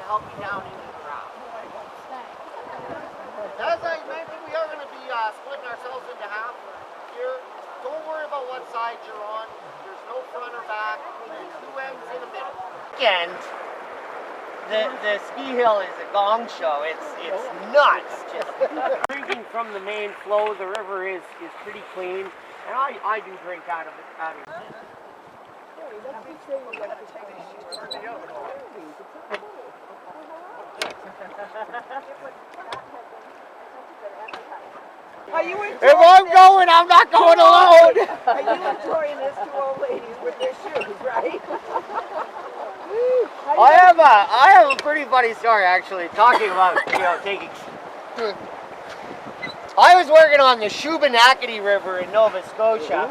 help me down into the raft. As I mentioned, we are going to be splitting ourselves into half here. Don't worry about what side you're on. There's no front or back. There's two ends in the middle. And the ski hill is a gong show. It's nuts. Just drinking from the main flow. The river is pretty clean, and I do drink out of it. If I'm going, I'm not going alone. Are you enjoying this two old ladies with their shoes, right? I have a pretty funny story actually, talking about taking. I was working on the Shubenacadie River in Nova Scotia,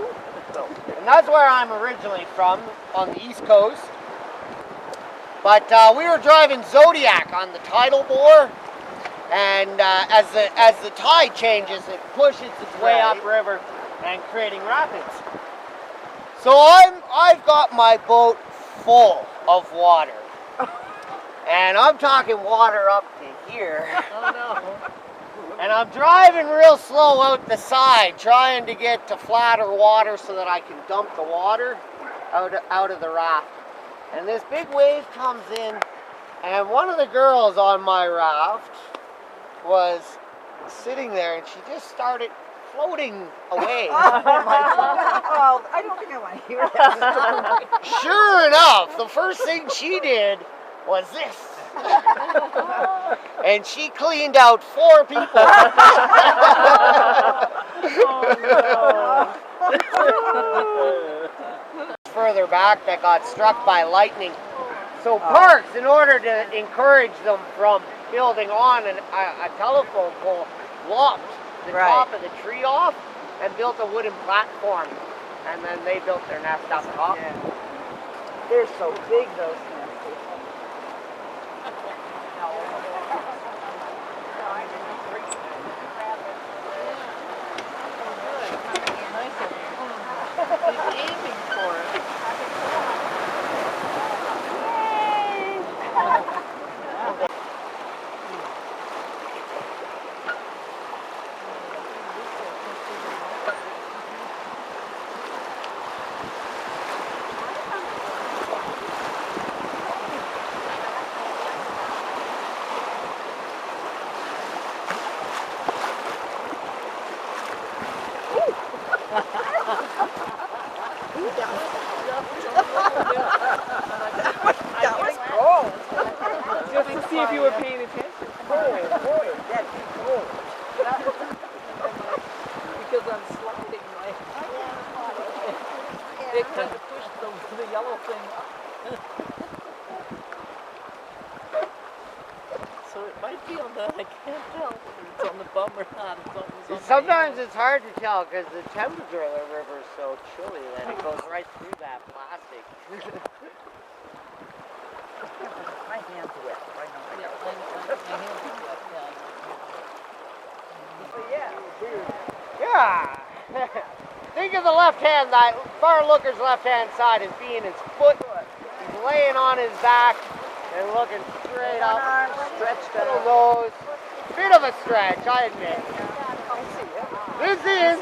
and that's where I'm originally from, on the east coast. But we were driving Zodiac on the tidal bore, and as the tide changes, it pushes its way upriver and creating rapids. So I've got my boat full of water, and I'm talking water up to here. Oh no. And I'm driving real slow out the side, trying to get to flatter water so that I can dump the water out of the raft. And this big wave comes in, and one of the girls on my raft was sitting there, and she just started floating away. Oh, I don't think I want to hear that. Sure enough, the first thing she did was this. And she cleaned out 4 people. Further back that got struck by lightning. So parks, in order to encourage them from building on a telephone pole, lopped the top of the tree off and built a wooden platform. And then they built their nest up top. Yeah. They're so big, those nests. That was cool. Just to see if you were paying attention. That's cool. Because I'm sliding my it kind of pushed the yellow thing up. So it might be on the, I can't tell whether it's on the bum or not. Sometimes it's hard to tell because the temperature of the river is so chilly that it goes right through that plastic. My hands wet. Right now. Yeah. Think of the left hand, that far looker's left hand side as being his foot. He's laying on his back and looking straight up. Stretched Little out. nose. Bit of a stretch, I admit. This is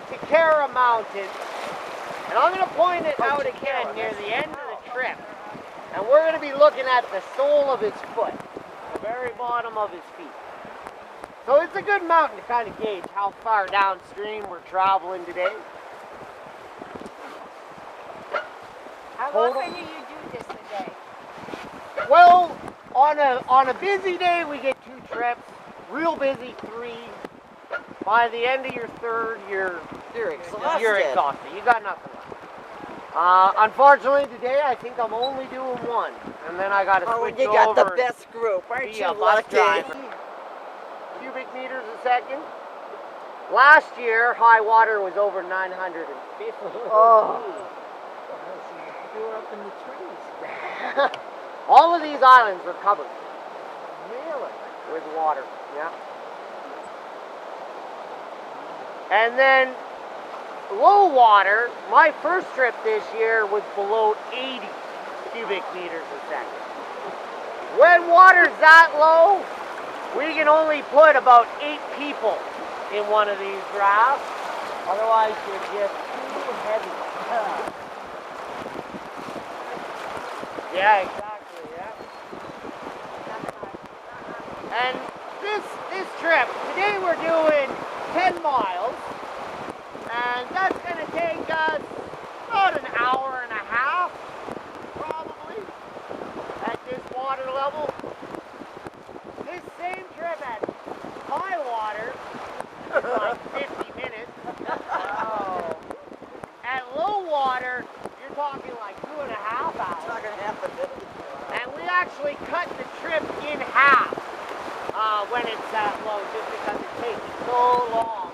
Takara Mountain. And I'm going to point it out again near the end of the trip. And we're going to be looking at the sole of his foot. The very bottom of his feet. So it's a good mountain to kind of gauge how far downstream we're traveling today. How often do you do this a day? Well, on a busy day we get 2 trips. Real busy 3. By the end of your 3rd, you're exhausted. You got nothing left. Unfortunately today I think I'm only doing 1, and then I got to switch over. You got the best group, aren't you lucky? Cubic meters a second. Last year, high water was over 950. Oh. You were up in the trees. All of these islands were covered. Really? With water, yeah. And then low water, my first trip this year was below 80 cubic meters a second. When water's that low, we can only put about 8 people in one of these rafts. Otherwise, you're just too heavy. Yeah, exactly, yeah. And this trip, today we're doing 10 miles, and that's going to take us about an hour and a half, probably, at this water level. This same trip at high water is like 50 minutes. Wow. At low water, you're talking like 2.5 hours. Talking half a bit. And we actually cut the trip in half when it's that low, just because it takes so long.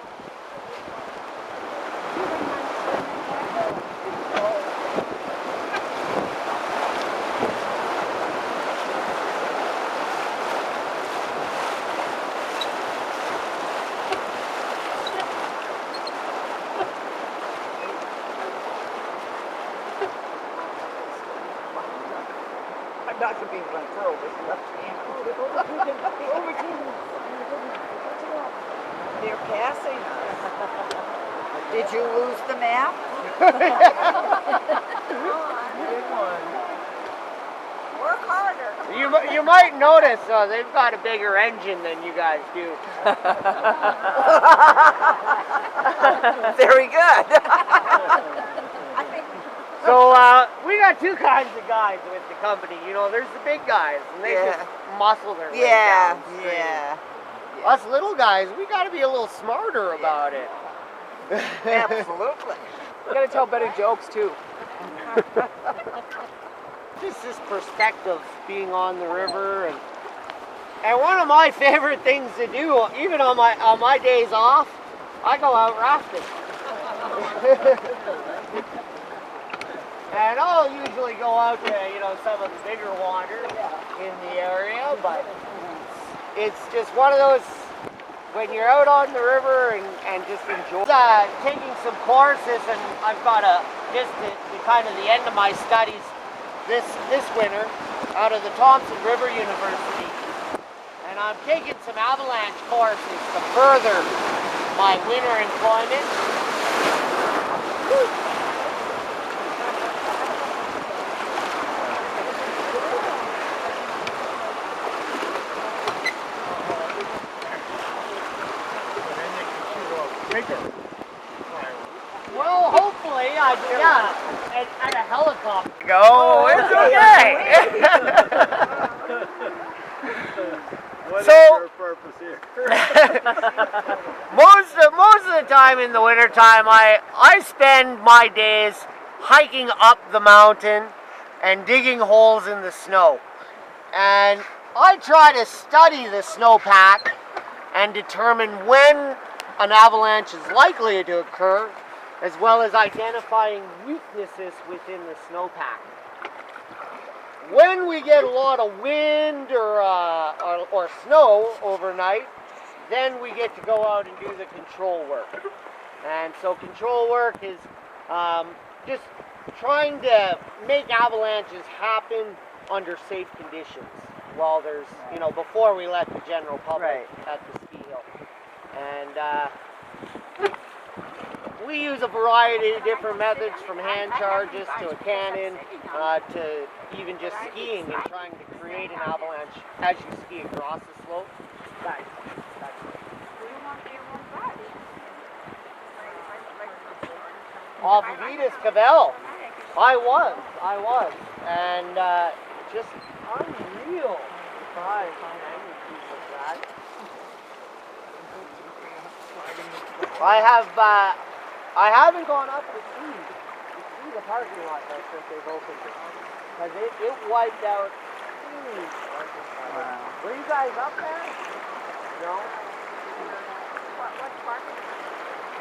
I'm not going to be able to throw this left hand. They're passing us. Did you lose the map? Good one. Work harder. You might notice they've got a bigger engine than you guys do. Very good. So we got two kinds of guys with the company. You know, there's the big guys, and they just muscle their way down the stream. Us little guys, we got to be a little smarter about it. Absolutely. You gotta tell better jokes too. Just this perspective, being on the river, and one of my favorite things to do, even on my days off, I go out rafting. And I'll usually go out to, you know, some of the bigger water in the area, but it's just one of those, when you're out on the river and just enjoy. Taking some courses, and I've got just the kind of the end of my studies this winter out of the Thompson River University. And I'm taking some avalanche courses to further my winter employment. Well, hopefully, and a helicopter. Go, it's okay. What's So, your purpose here? most of the time in the wintertime, I spend my days hiking up the mountain and digging holes in the snow. And I try to study the snowpack and determine when an avalanche is likely to occur, as well as identifying weaknesses within the snowpack. When we get a lot of wind or snow overnight, then we get to go out and do the control work. And so control work is just trying to make avalanches happen under safe conditions while there's, you know, before we let the general public at the ski hill. And we use a variety of different methods, from hand charges to a cannon to even just skiing and trying to create an avalanche as you ski across the slope. Off of Edith Cavell. I was. And just unreal surprise on magnitude of that. I haven't gone up to see the parking lot though since they've opened it. Because it wiped out huge parking lot. Wow. Were you guys up there? No? What's parking?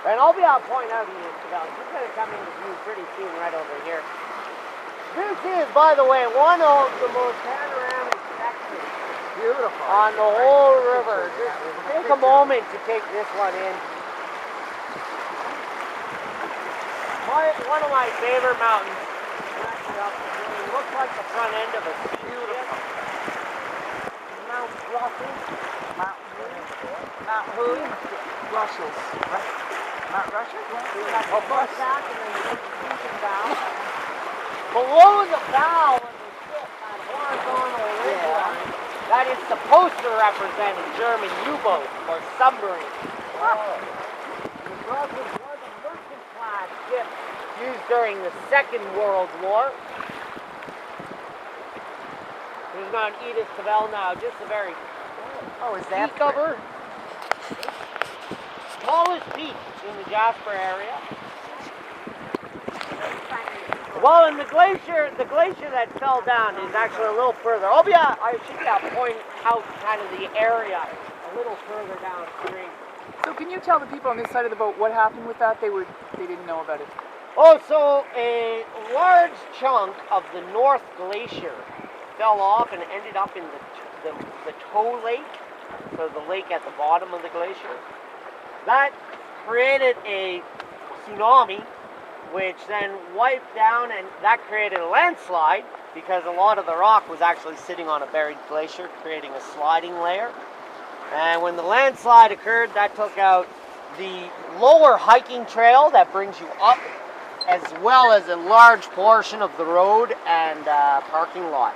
And I'll be out pointing out in this development. It's going to come into view pretty soon right over here. This is, by the way, one of the most panoramic sections on the whole river. Just take a moment to take this one in. One of my favorite mountains. It looks like the front end of a ski lift. who? Russians. Not Russia? Below the bow of the ship, that horizontal ridge line, that is supposed to represent a German U-boat or submarine. The Brussels was a merchant class ship used during the Second World War. There's Mount Edith Cavell now, just a very that peak of her. Tallest peak in the Jasper area. Well, and the glacier that fell down is actually a little further. I should point out kind of the area a little further downstream. So can you tell the people on this side of the boat what happened with that? They didn't know about it. Oh, so a large chunk of the North Glacier fell off and ended up in the Toe Lake, so the lake at the bottom of the glacier. That created a tsunami, which then wiped down, and that created a landslide because a lot of the rock was actually sitting on a buried glacier, creating a sliding layer. And when the landslide occurred, that took out the lower hiking trail that brings you up, as well as a large portion of the road and parking lot.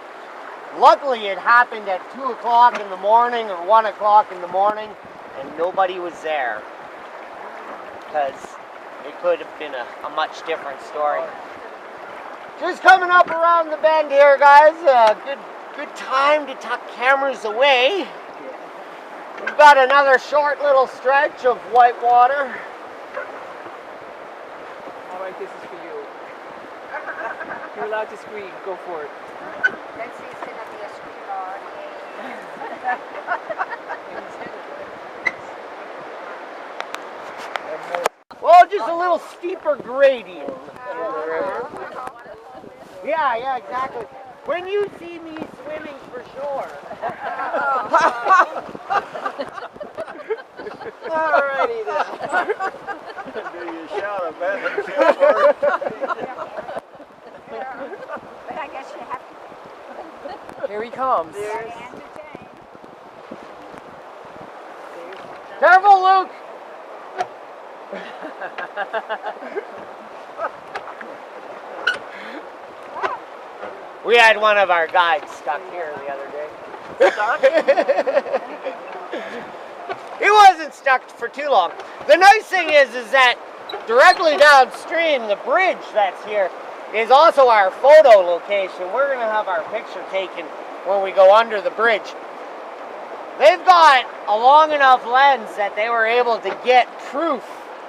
Luckily, it happened at 2 o'clock in the morning or 1 o'clock in the morning, and nobody was there, because it could have been a much different story. Just coming up around the bend here, guys. Good time to tuck cameras away. We've got another short little stretch of Whitewater. All right, this is for you. You're allowed to scream. Go for it. That's he's gonna be a sweetheart. Well, just a little steeper gradient in the river. Yeah, exactly. When you see me swimming for sure. Alrighty then. Do you shout a bad shout? But I guess you have to Here he comes. stay entertained. Careful, Luke! We had one of our guides stuck here the other day. Stuck? He wasn't stuck for too long. The nice thing is that directly downstream, the bridge that's here is also our photo location. We're going to have our picture taken when we go under the bridge. They've got a long enough lens that they were able to get proof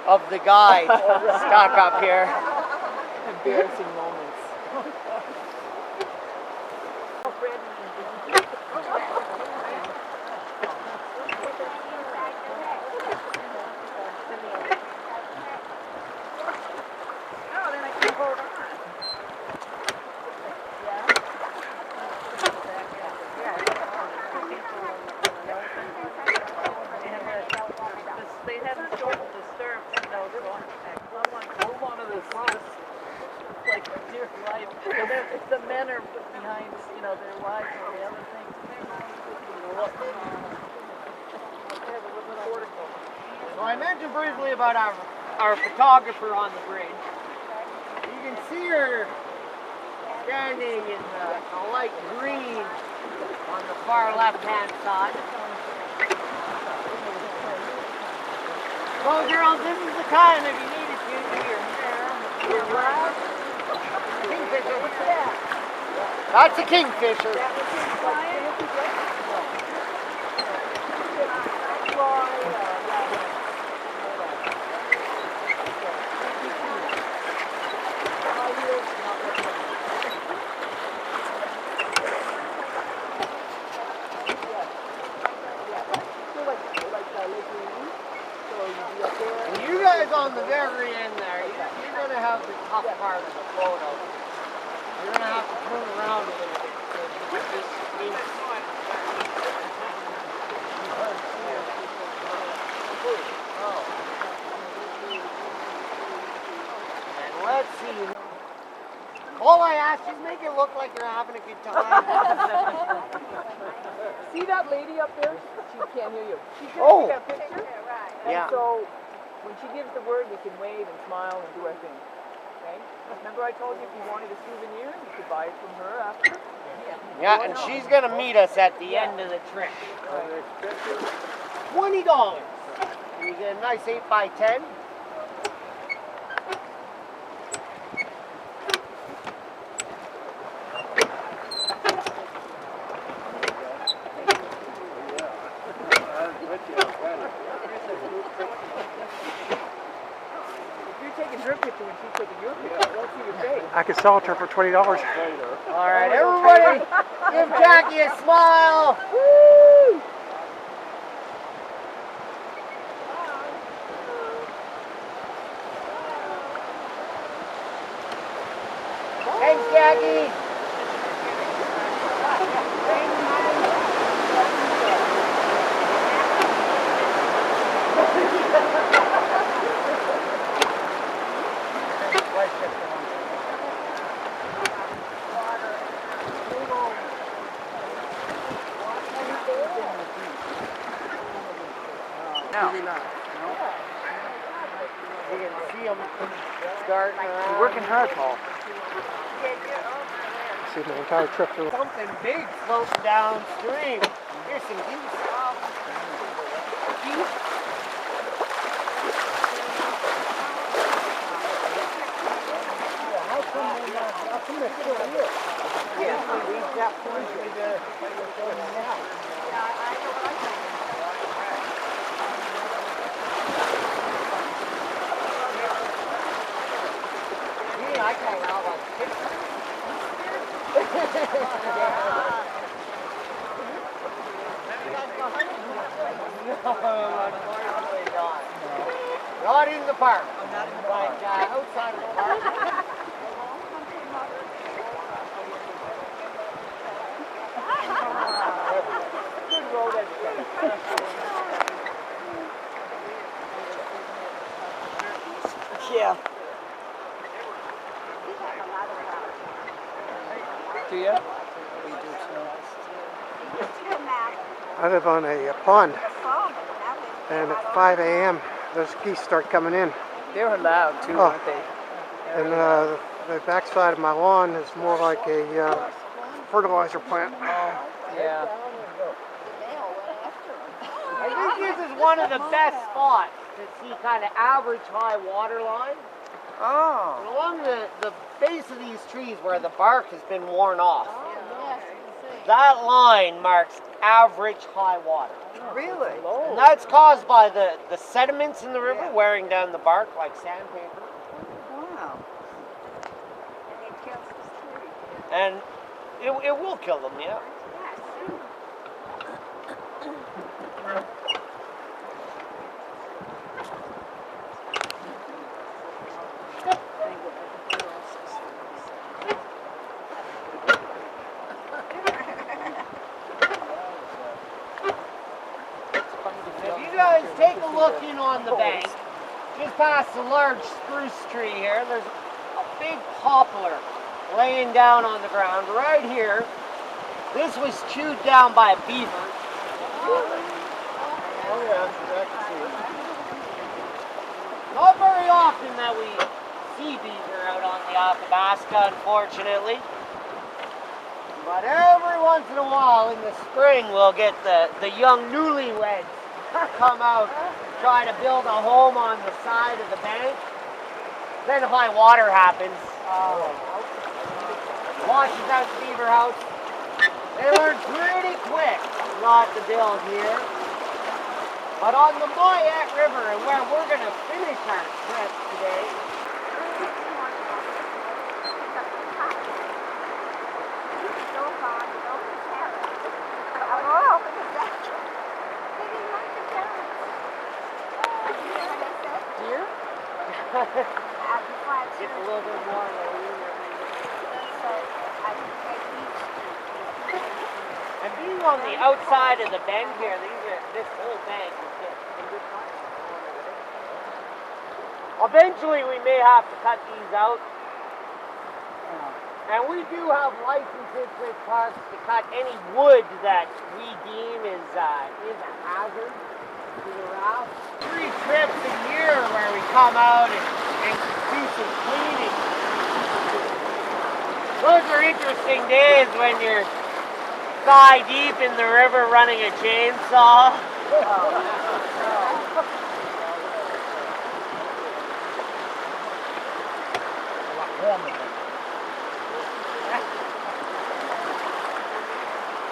of the guide stuck up here. Embarrassing moments. They haven't shortened the stirrups, you know, so hold on to this, like dear life. The men are behind, you know, their wives and the other things. So I mentioned briefly about our photographer on the bridge. You can see her standing in the light green on the far left-hand side. Well, girls, this is the time if you needed to do your hair, your brows. Kingfisher. That's a kingfisher. And you guys on the very end there, you're going to have the tough part of the photo. You're going to have to turn around a little bit. And let's see. All I ask is make it look like you're having a good time. See that lady up there? She can't hear you. She's Oh. gonna take a picture. And Yeah. so when she gives the word, we can wave and smile and do our thing. Okay? Remember I told you if you wanted a souvenir, you could buy it from her after? Yeah, and she's going to meet us at the end of the trip. $20. You get a nice 8x10. If you're taking her picture when she's taking your picture, I don't see your face. I could sell it to her for $20. All right, everybody, give Jackie a smile. Woo! Thanks, Jackie. You can see them starting around. You're working hard, Paul. See the entire trip through. Something big floating downstream. Here's some geese. I can't out like pictures. Unfortunately not. Not in the park. But outside of the park. Good road education. Yeah. Do you? I live on a pond, and at 5 a.m. those geese start coming in. They're loud too, Oh. aren't they? And the backside of my lawn is more like a fertilizer plant. Yeah. I think this is one of the best spots to see kind of average high water line. Oh. And along the base of these trees where the bark has been worn off. That line marks average high water. Really? And that's caused by the sediments in the river wearing down the bark like sandpaper. Wow. And it will kill them, yeah. If you guys take a look in on the bank, just past the large spruce tree here, there's a big poplar laying down on the ground right here. This was chewed down by a beaver. Oh yeah, I can see it. Not very often that we see beaver out on the Athabasca, unfortunately. But every once in a while in the spring we'll get the young newlyweds come out, try to build a home on the side of the bank. Then high water happens. Washes out the beaver house. They learn pretty quick not to build here. But on the Whitewater River, and where we're going to finish our trip today, Deer? it's a little bit more and being on the outside of the bend here, this whole bank is in good condition. Eventually we may have to cut these out. And we do have licenses with parks to cut any wood that we deem is a hazard. 3 trips a year where we come out and do some cleaning. Those are interesting days when you're thigh deep in the river running a chainsaw.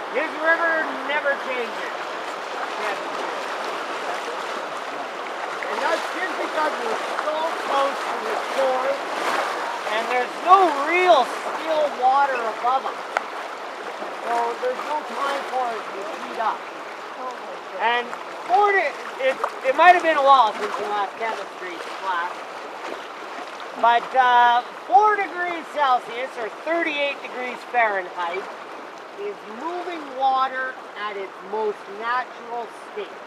This river never changes. And that's just because we're so close to the shore and there's no real still water above us. So there's no time for it to heat up. And it might have been a while since the last chemistry class, but 4 degrees Celsius or 38 degrees Fahrenheit is moving water at its most natural state.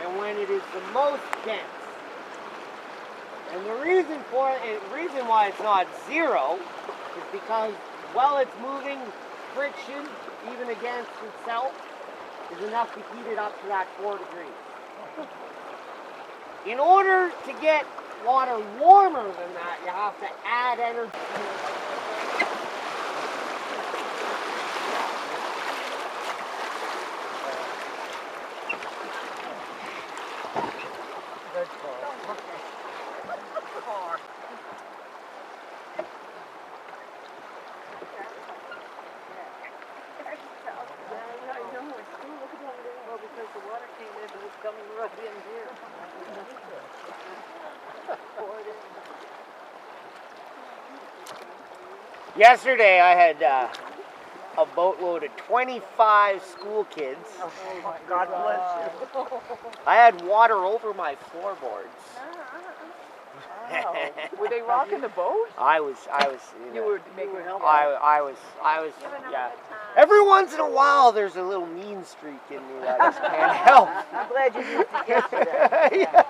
And when it is the most dense. And the reason why it's not zero is because while it's moving, friction, even against itself, is enough to heat it up to that 4 degrees. In order to get water warmer than that, you have to add energy. Well, because the water came in, it was coming right in here. Yesterday I had a boatload of 25 school kids. Oh, God bless you. I had water over my floorboards. Wow. Were they rocking the boat? I was, You were making help. I was, yeah. Every once in a while, there's a little mean streak in me that I just can't help. I'm glad you used it yesterday. Yeah.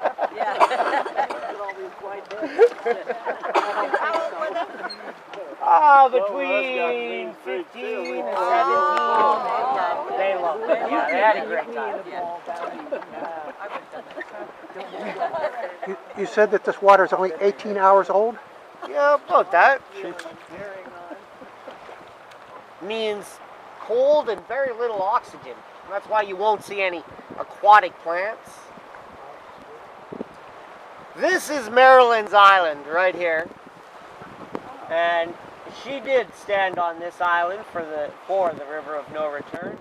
Between 15 and 17. They loved it. Yeah, they had a great time. You said that this water is only 18 hours old? Yeah, about that. Means cold and very little oxygen. That's why you won't see any aquatic plants. This is Marilyn's island right here. And she did stand on this island for the river of no return.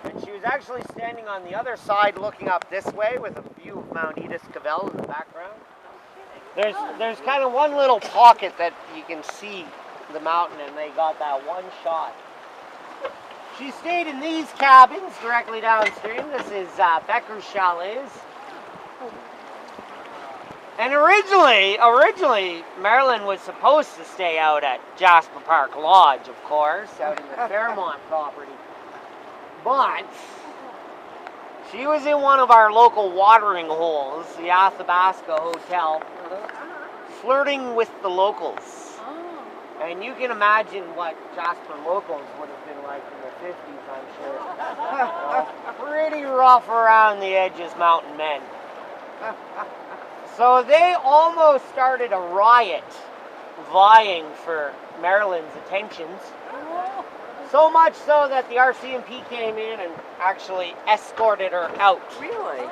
And she was actually standing on the other side looking up this way with a view of Mount Edith-Cavell in the background. There's kind of one little pocket that you can see the mountain and they got that one shot. She stayed in these cabins directly downstream. This is Becker's Chalets. And originally, Marilyn was supposed to stay out at Jasper Park Lodge, of course, out in the Fairmont property. But she was in one of our local watering holes, the Athabasca Hotel, flirting with the locals. And you can imagine what Jasper locals would have been like in the 50s, I'm sure. Pretty rough around the edges mountain men. So they almost started a riot vying for Marilyn's attentions. So much so that the RCMP came in and actually escorted her out. Really?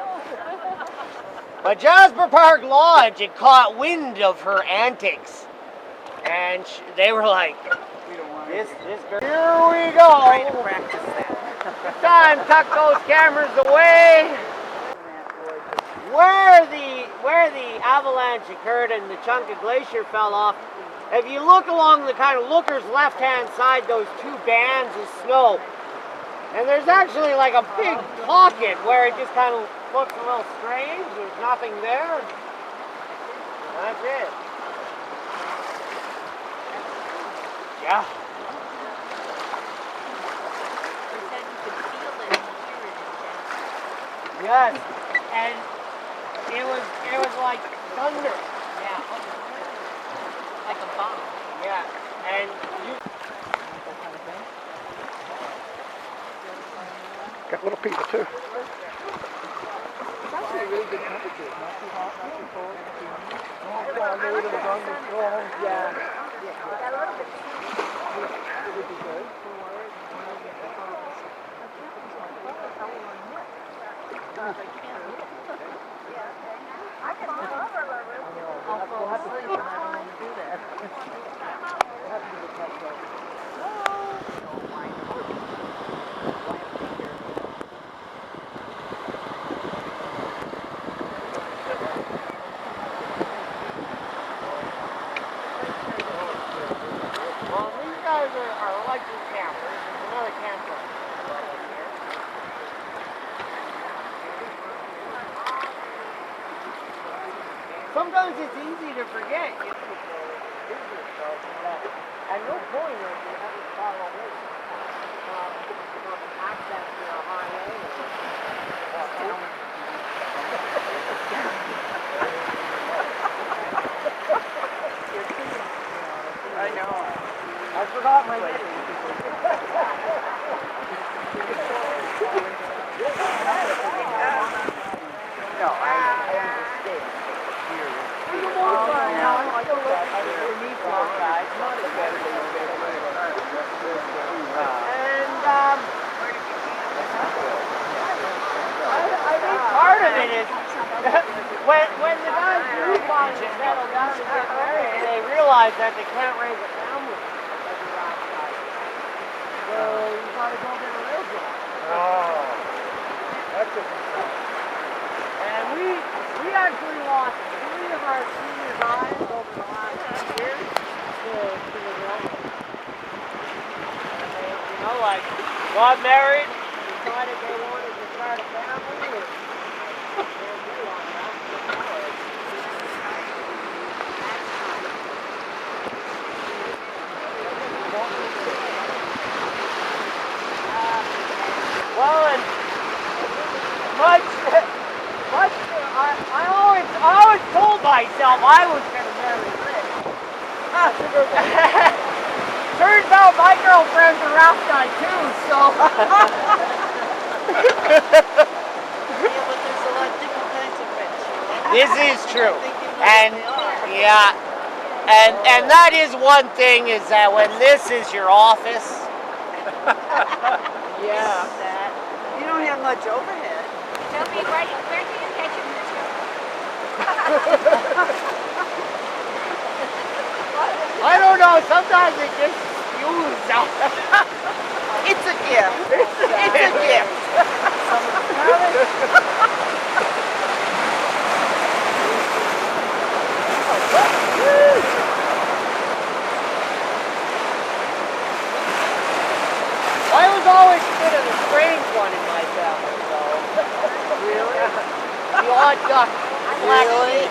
But Jasper Park Lodge had caught wind of her antics. And they were like, this girl, here we go. Trying to practice that. Time, tuck those cameras away. Where the avalanche occurred and the chunk of glacier fell off, if you look along the kind of looker's left-hand side, those two bands of snow, and there's actually like a big pocket where it just kind of looks a little strange. There's nothing there. That's it. Yeah. They said you could feel it and hear it in Jasper. Yes. And it was like thunder. Yeah. Like a bomb. Yeah. And Got little people too. actually a really good temperature. Not too hot, not too cold, not too humid. Yeah. It would be good. I'll fall asleep and I don't want to do that. Well, these guys are licensed campers. There's another camper here. Sometimes it's easy to forget. At no point are you having to follow this from access to a highway or town. I know. I forgot my name. No, I understand. I think part of it is when the guys do finally settle down and get married, they realize that they can't raise a family as a last guy. So you gotta go get a real job. Oh, that's a And we actually lost 3 of our senior guys over the last 2 years to the railroad. And they, you know, like, got married, decided they wanted to start a family, and they're good on that. Well, and I always told myself I was going to marry Rick. Turns out my girlfriend's a raft guy too, so. Yeah, but there's a lot of different kinds of rich. This is true. I think you know And what they are. yeah, and that is one thing is that when this is your office, Yeah. That. You don't have much overhead. Toby, where do you get your picture? I don't know, sometimes it just spews out. It's a gift. It's a gift. I was always a bit of the strange one in my family, so. Really? The odd duck. Black sheep.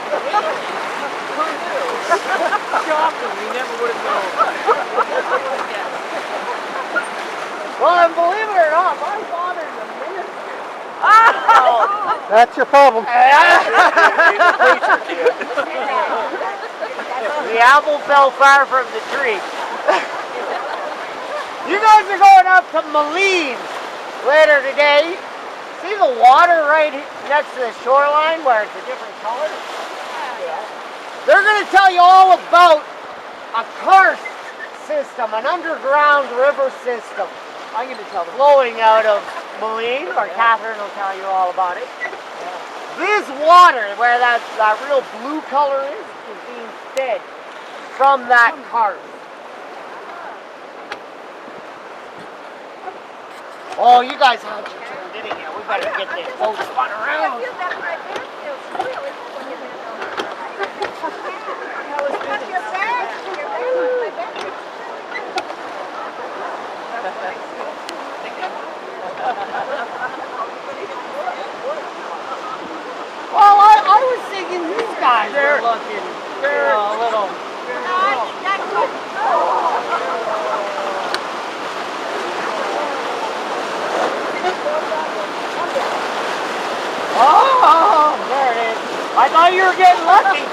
Shocking, we never would have known. Well, and believe it or not, my father's a minister. That's your problem. The apple fell far from the tree. You guys are going up to Moline later today. See the water right next to the shoreline where it's a different color? They're going to tell you all about a karst system, an underground river system. I'm going to tell them. Flowing out of Moline, or Catherine will tell you all about it. This water, where that real blue color is being fed from that karst. Oh, you guys haven't turned in yet. We better get this boat spun around. Well, I was thinking these guys are looking a little. Oh, there it is. I thought you were getting lucky.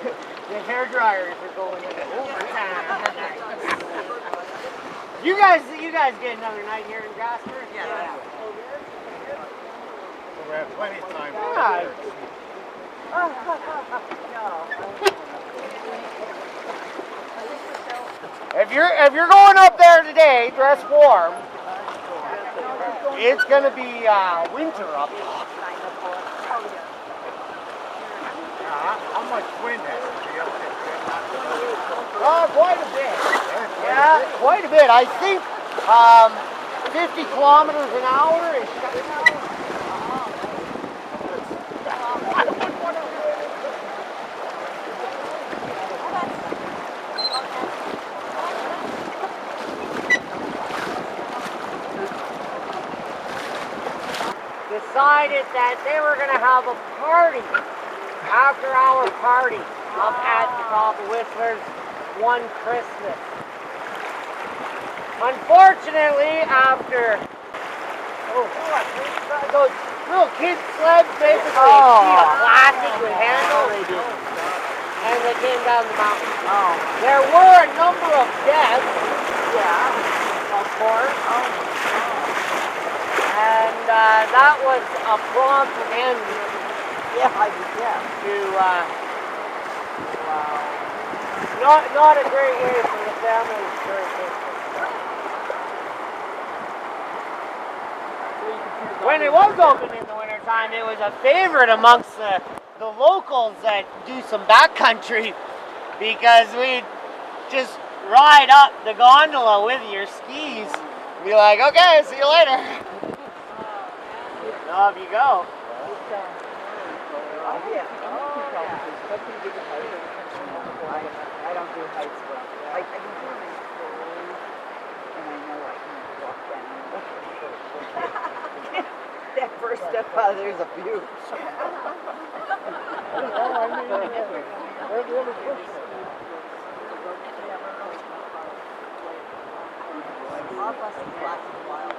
The hair dryers are going in overtime. You guys get another night here in Jasper? Yeah. We have plenty of time. Yeah. If you're going up there today, dress warm. It's gonna be winter up there. How much wind has to be up there? Quite a bit. Yeah, quite a bit. I think 50 kilometers an hour is shutting out. Decided that they were going to have a party, after hour party, up at the top of Whistler's one Christmas. Unfortunately, after those little kid sleds, basically a sheet of plastic with handles, and they came down the mountain. There were a number of deaths, of course. And that was a prompt end to not a great way for the families during Christmas. When it was open in the wintertime, it was a favorite amongst the locals that do some backcountry, because we'd just ride up the gondola with your skis. Be like, okay, see you later. Off you go. I don't do heights well. I can do them slowly, and I know I can walk down. That first step out there's a view. All buses last a while.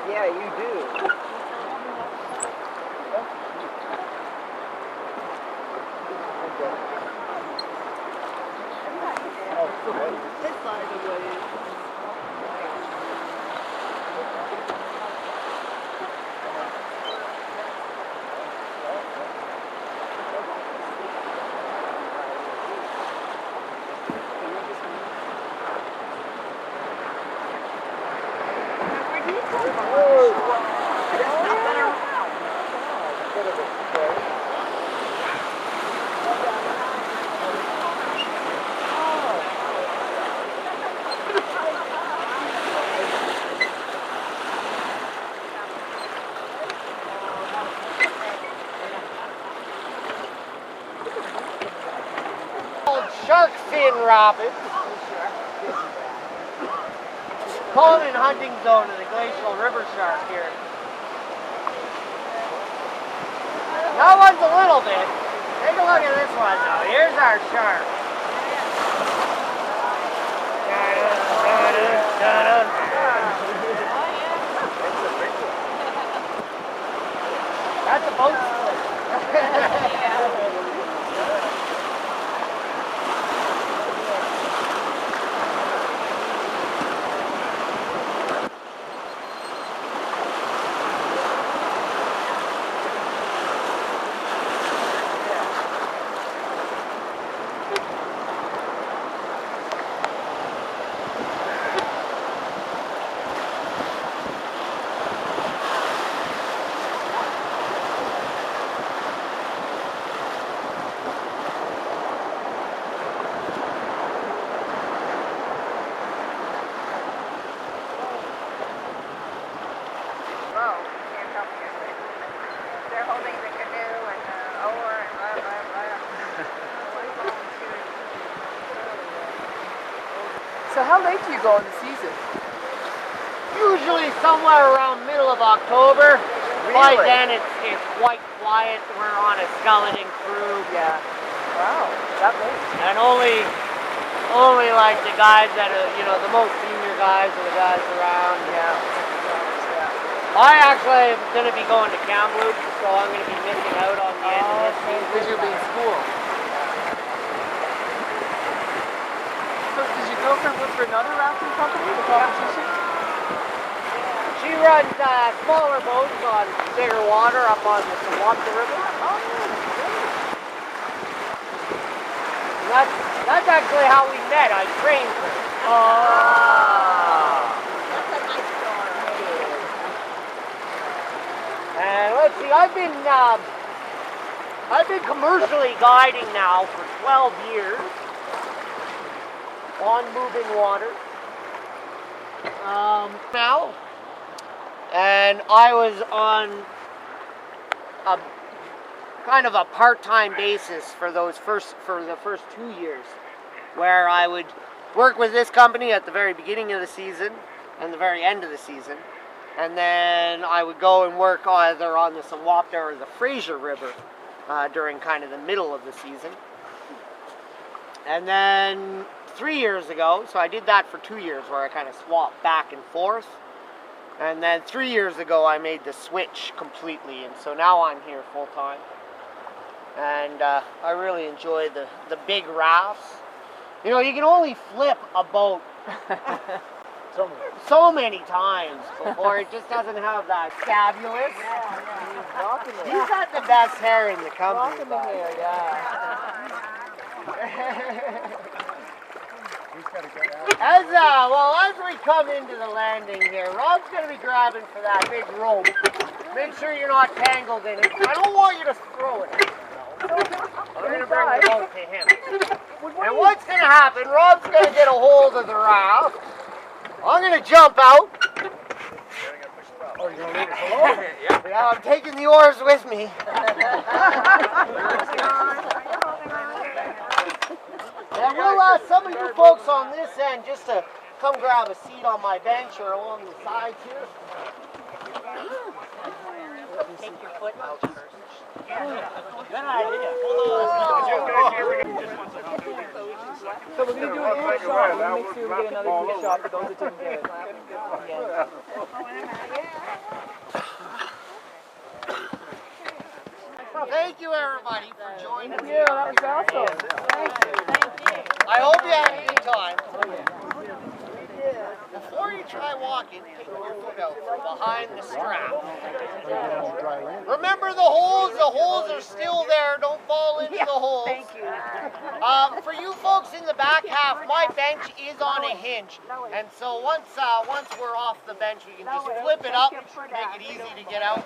Yeah, you do. This side of the way. Shark fin rapids. Common hunting zone of the glacial river shark here. That one's a little bit. Take a look at this one now. Here's our shark. That's a boat split. They're holding the canoe and the oar and blah, blah, blah. So how late do you go in the season? Usually somewhere around middle of October. By then it's quite quiet. We're on a skeleton crew. Yeah. Wow, that late. And only only like the guys that are, you know, the most senior guys are the guys around. Yeah. I actually am going to be going to Kamloops, so I'm going to be missing out on the end of this season. Because you'll be in school. So does your girlfriend work for another rafting company, the competition? She runs smaller boats on bigger water up on the Whitewater River. And that's actually how we met. I trained her. That's a nice story. And let's see, I've been commercially guiding now for 12 years on moving water. Now, and I was on a kind of a part-time basis for the first 2 years, where I would work with this company at the very beginning of the season and the very end of the season, and then I would go and work either on the Whitewater or the Fraser River during kind of the middle of the season. And then 3 years ago, so I did that for 2 years where I kind of swapped back and forth. And then 3 years ago, I made the switch completely, and so now I'm here full time. And I really enjoy the big rafts. You know, you can only flip a boat so many times before it just doesn't have that fabulous. He's got the best hair in the company. Rocking the hair, yeah. As we come into the landing here, Rob's going to be grabbing for that big rope. Make sure you're not tangled in it. I don't want you to throw it. I'm going to bring the boat to him. And what's going to happen, Rob's going to get a hold of the raft. I'm going to jump out. Oh, you're going to leave us alone? Yeah, I'm taking the oars with me. And we'll some of you folks on this end just to come grab a seat on my bench or along the sides here. Take your foot out first. Good idea. So we're going to do an air shot. We'll make sure we get another quick shot for those that didn't get it. Yeah. Thank you, everybody, for joining me. Yeah, that was awesome. I hope you had a good time. Before you try walking, take your foot out from behind the strap. Remember the holes are still there. Don't fall into the holes. Thank you. For you folks in the back half, my bench is on a hinge. And so once we're off the bench, we can just flip it up, make it easy to get out.